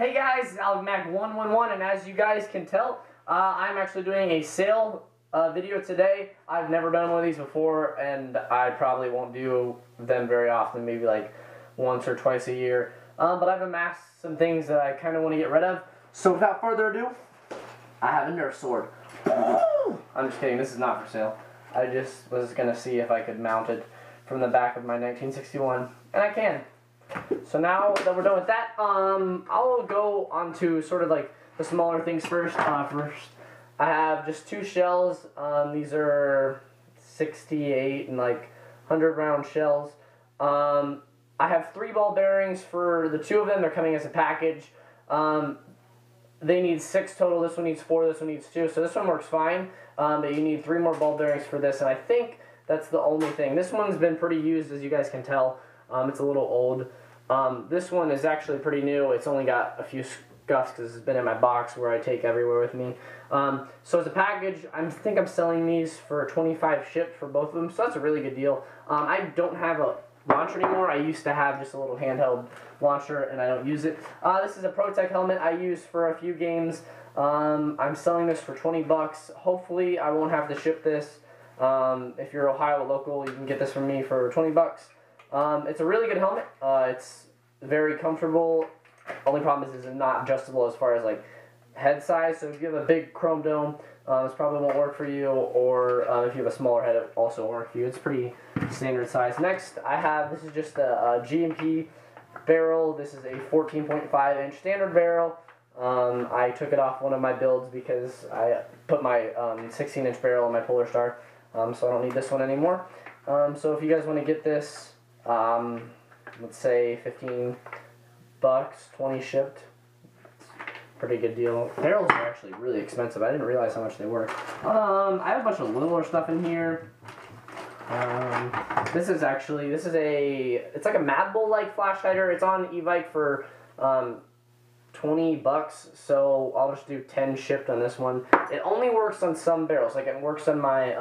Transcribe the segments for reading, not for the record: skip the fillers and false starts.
Hey guys, Mag111, and as you guys can tell, I'm actually doing a sale video today. I've never done one of these before, and I probably won't do them very often, maybe like once or twice a year. But I've amassed some things that I kind of want to get rid of. So without further ado, I have a Nerf sword. I'm just kidding, this is not for sale. I just was going to see if I could mount it from the back of my 1961, and I can. So now that we're done with that, I'll go on to sort of like the smaller things first. First, I have just two shells. These are 68 and like 100 round shells. I have 3 ball bearings for the 2 of them. They're coming as a package. They need 6 total. This one needs 4. This one needs 2. So this one works fine. But you need 3 more ball bearings for this, and I think that's the only thing. This one's been pretty used, as you guys can tell. It's a little old. This one is actually pretty new. It's only got a few scuffs because it's been in my box where I take everywhere with me. So as a package, I think I'm selling these for $25 shipped for both of them, so that's a really good deal. I don't have a launcher anymore. I used to have just a little handheld launcher, and I don't use it. This is a Protec helmet I use for a few games. I'm selling this for 20 bucks. Hopefully, I won't have to ship this. If you're Ohio local, you can get this from me for 20 bucks. It's a really good helmet. It's very comfortable. Only problem is it's not adjustable as far as like head size. So if you have a big chrome dome, this probably won't work for you. Or if you have a smaller head, it also won't work for you. It's pretty standard size. Next, I have, this is just a G&P barrel. This is a 14.5 inch standard barrel. I took it off one of my builds because I put my 16 inch barrel in my Polar Star. So I don't need this one anymore. So if you guys want to get this, let's say 15 bucks, 20 shipped. It's a pretty good deal. Barrels are actually really expensive. I didn't realize how much they were. I have a bunch of littler stuff in here. This is it's like a Madbull like flash hider. It's on Evike for 20 bucks, so I'll just do 10 shipped on this one. It only works on some barrels. Like it works on my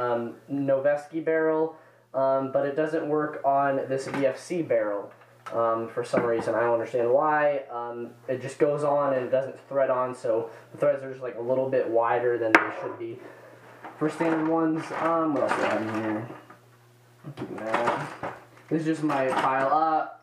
Vfc barrel. But it doesn't work on this Vfc barrel for some reason. I don't understand why. It just goes on and it doesn't thread on, so the threads are just like a little bit wider than they should be for standard ones. What else do I have in here? This is just my pile.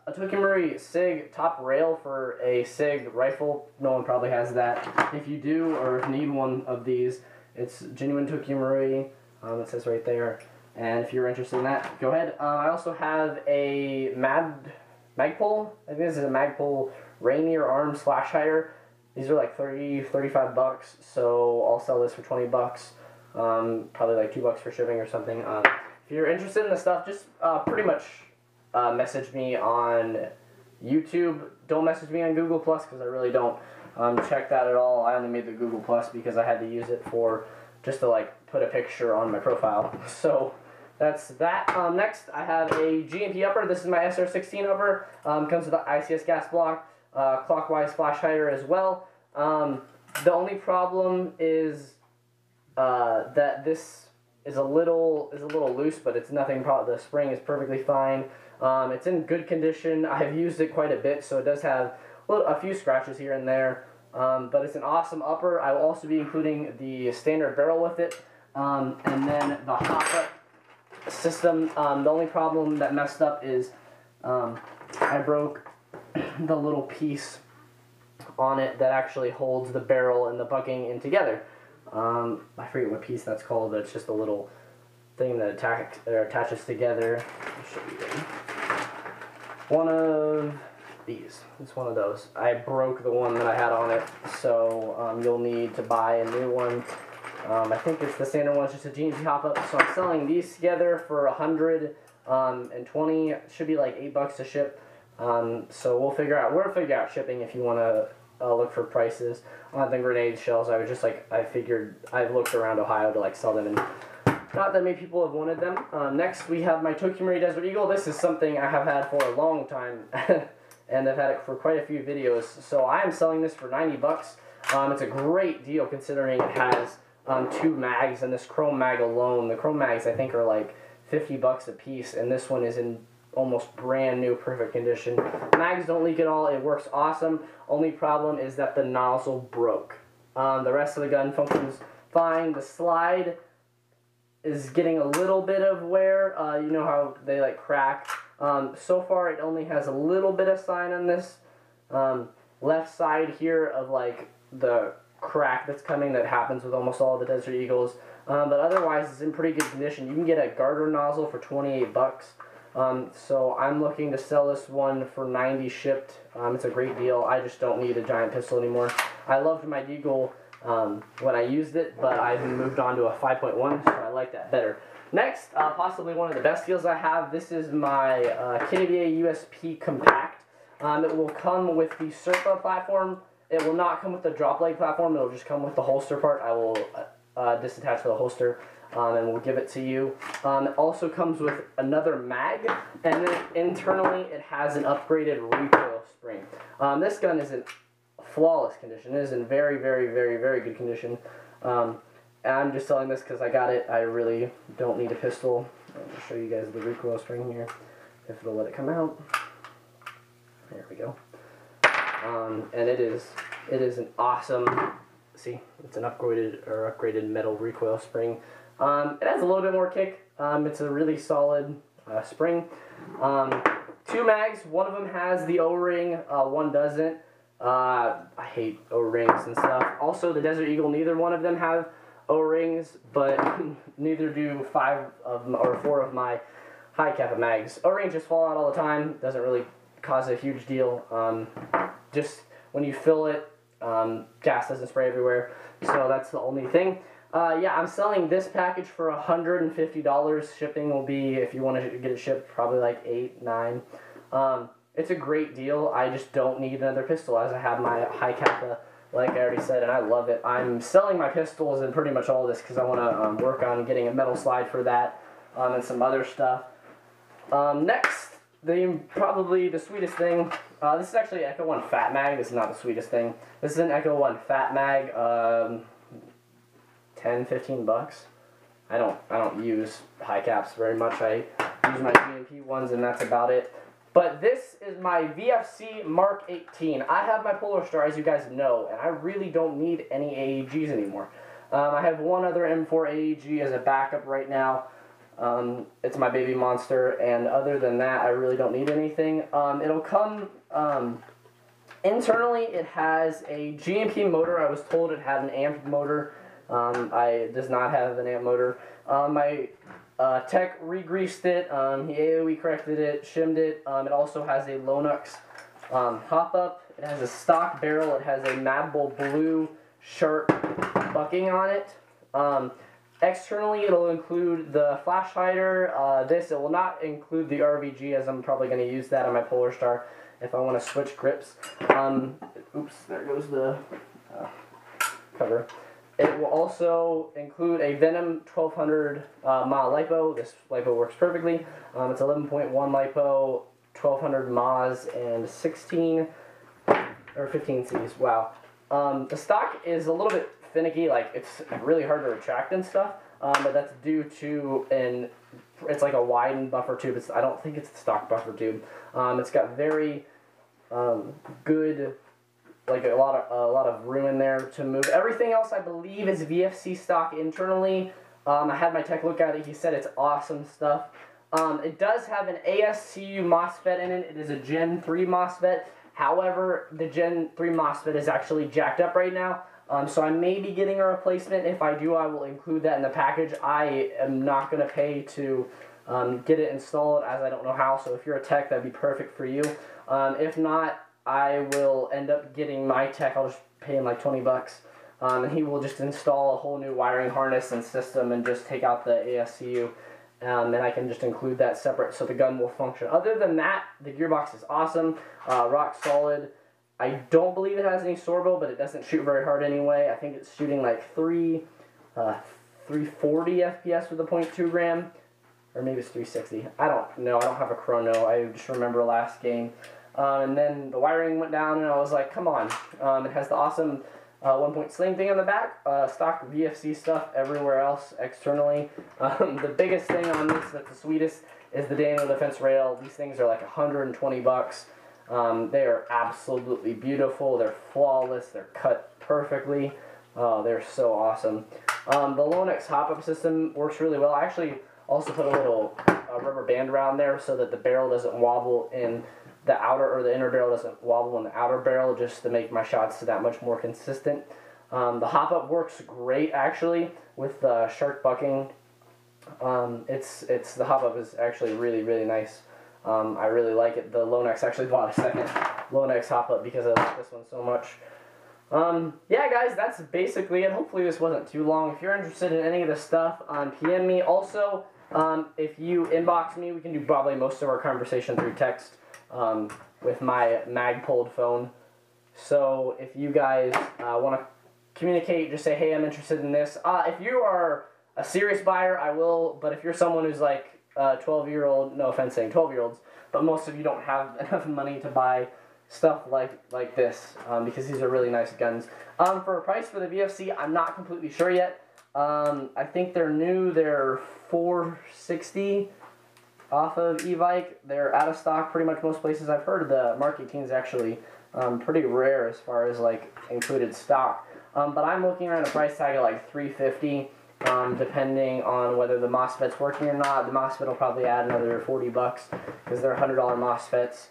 A Marui SIG top rail for a SIG rifle. No one probably has that. If you do, or if you need one of these, it's genuine Marui. It says right there. And if you're interested in that, go ahead. I also have a Magpul. I think this is a Magpul Rainer arms flash hider. These are like 35 bucks, so I'll sell this for 20 bucks. Probably like 2 bucks for shipping or something. If you're interested in this stuff, just pretty much message me on YouTube. Don't message me on Google Plus because I really don't check that at all. I only made the Google Plus because I had to use it for just to like put a picture on my profile. So that's that. Next, I have a G&P Upper. This is my SR16 Upper. Comes with the ICS gas block, clockwise flash hider as well. The only problem is that this is a little loose, but it's nothing. The spring is perfectly fine. It's in good condition. I have used it quite a bit, so it does have a few scratches here and there. But it's an awesome upper. I will also be including the standard barrel with it, and then the hop-up system. The only problem that messed up is I broke the little piece on it that actually holds the barrel and the bucking in together. I forget what piece that's called, but it's just a little thing that attaches together. I'll show you one of these. It's one of those. I broke the one that I had on it, so you'll need to buy a new one. I think it's the standard one, it's just a G&P hop-up. So I'm selling these together for 120. It should be like 8 bucks to ship. So we'll figure out shipping if you want to look for prices. On the grenade shells, I was just like, I've looked around Ohio to like sell them, and not that many people have wanted them. Next, we have my Marui Desert Eagle. This is something I have had for a long time. And I've had it for quite a few videos. So I am selling this for 90 bucks. It's a great deal considering it has 2 mags and this chrome mag alone. The chrome mags I think are like 50 bucks a piece, and this one is in almost brand new, perfect condition. Mags don't leak at all. It works awesome. Only problem is that the nozzle broke. The rest of the gun functions fine. The slide is getting a little bit of wear. You know how they like crack. So far it only has a little bit of sign on this left side here of like the crack that's coming that happens with almost all the Desert Eagles. But otherwise it's in pretty good condition. You can get a garter nozzle for 28 bucks. So I'm looking to sell this one for 90 shipped. It's a great deal. I just don't need a giant pistol anymore. I loved my Deagle when I used it, but I've moved on to a 5.1, so I like that better. Next, possibly one of the best deals I have, this is my G&P USP Compact. It will come with the Serpa platform. It will not come with the drop leg platform. It will just come with the holster part. I will disattach the holster and we'll give it to you. It also comes with another mag, and then internally it has an upgraded recoil spring. This gun is in flawless condition. It is in very, very, very, very good condition. I'm just selling this because I got it. I really don't need a pistol. I'll show you guys the recoil spring here, if it'll let it come out. There we go. And it is an awesome, see, it's an upgraded metal recoil spring. It has a little bit more kick. It's a really solid spring. 2 mags. One of them has the O-ring. One doesn't. I hate O-rings and stuff. Also, the Desert Eagle, neither one of them have O-rings, but neither do 4 of my high kappa mags. O-rings just fall out all the time. Doesn't really cause a huge deal. Just when you fill it, gas doesn't spray everywhere. So that's the only thing. Yeah, I'm selling this package for $150. Shipping will be, if you want to get it shipped, probably like $8, $9. It's a great deal. I just don't need another pistol, as I have my high kappa, like I already said, and I love it. I'm selling my pistols and pretty much all this because I want to work on getting a metal slide for that and some other stuff. Next, probably the sweetest thing. This is actually an Echo1 FAT mag. This is not the sweetest thing. This is an Echo1 FAT mag. 10, 15 bucks. I don't use high caps very much. I use my G&P ones, and that's about it. But this is my Vfc Mk18. I have my Polar Star, as you guys know, and I really don't need any AEGs anymore. I have one other M4 AEG as a backup right now. It's my baby monster, and other than that, I really don't need anything. It'll come, internally it has a G&P motor. I was told it had an amp motor. It does not have an amp motor. My tech re-greased it, he AOE corrected it, shimmed it. It also has a Lonux hop-up. It has a stock barrel. It has a Madbull blue sharp bucking on it. Externally, it'll include the flash hider. It will not include the RVG, as I'm probably going to use that on my Polar Star if I want to switch grips. Oops, there goes the cover. It will also include a Venom 1200 mAh LiPo. This LiPo works perfectly. It's 11.1 LiPo, 1200 mAhs, and 16 or 15 Cs. Wow. The stock is a little bit finicky. Like, it's really hard to retract and stuff. But that's due to it's like a widened buffer tube. I don't think it's the stock buffer tube. It's got very good, like a lot of room in there to move. Everything else, I believe, is VFC stock internally. I had my tech look at it. He said it's awesome stuff. It does have an ASCU MOSFET in it. It is a Gen 3 MOSFET. However, the Gen 3 MOSFET is actually jacked up right now. So I may be getting a replacement. If I do, I will include that in the package. I am not going to pay to get it installed, as I don't know how. So if you're a tech, that'd be perfect for you. If not, I will end up getting my tech. I'll just pay him like 20 bucks. And he will just install a whole new wiring harness and system and just take out the ASCU. And I can just include that separate so the gun will function. Other than that, the gearbox is awesome. Rock solid. I don't believe it has any sorbo, but it doesn't shoot very hard anyway. I think it's shooting like 340 FPS with a .2 gram. Or maybe it's 360. I don't know. I don't have a chrono. I just remember last game. And then the wiring went down, and I was like, come on. It has the awesome 1-point sling thing on the back. Stock VFC stuff everywhere else externally. The biggest thing on this that's the sweetest is the Daniel Defense Rail. These things are like 120 bucks. They are absolutely beautiful. They're flawless. They're cut perfectly. Oh, they're so awesome. The Lonex hop-up system works really well. I actually also put a little rubber band around there so that the barrel doesn't wobble in the outer, or the inner barrel doesn't wobble in the outer barrel, just to make my shots that much more consistent. The hop-up works great actually with the shark bucking. The hop-up is actually really nice. I really like it. The Lonex, actually bought a second Lonex hop-up because I like this one so much. Yeah, guys, that's basically it. Hopefully this wasn't too long. If you're interested in any of this stuff, PM me. Also, if you inbox me, we can do probably most of our conversation through text with my Magpul phone. So if you guys want to communicate, just say, hey, I'm interested in this. If you are a serious buyer, I will, but if you're someone who's like 12-year-old, no offense saying 12-year-olds, but most of you don't have enough money to buy stuff like this, because these are really nice guns. For a price for the VFC, I'm not completely sure yet. I think they're new. They're $460 off of Evike. They're out of stock pretty much most places. I've heard the Mk18 is actually pretty rare as far as like included stock. But I'm looking around a price tag of like $350, depending on whether the MOSFET's working or not. The MOSFET will probably add another 40 bucks because they're $100 MOSFETs.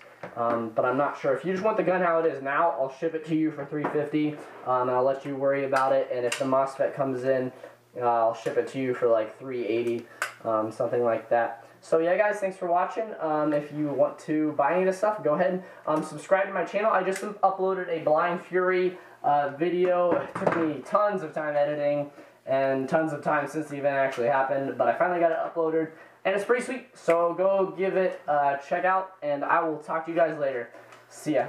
But I'm not sure. If you just want the gun how it is now, I'll ship it to you for $350, and I'll let you worry about it. And if the MOSFET comes in, I'll ship it to you for like $380, something like that. So yeah, guys, thanks for watching. If you want to buy any of this stuff, go ahead and subscribe to my channel. I just uploaded a Blind Fury video. It took me tons of time editing and tons of time since the event actually happened, but I finally got it uploaded, and it's pretty sweet. So go give it a check out, and I will talk to you guys later. See ya.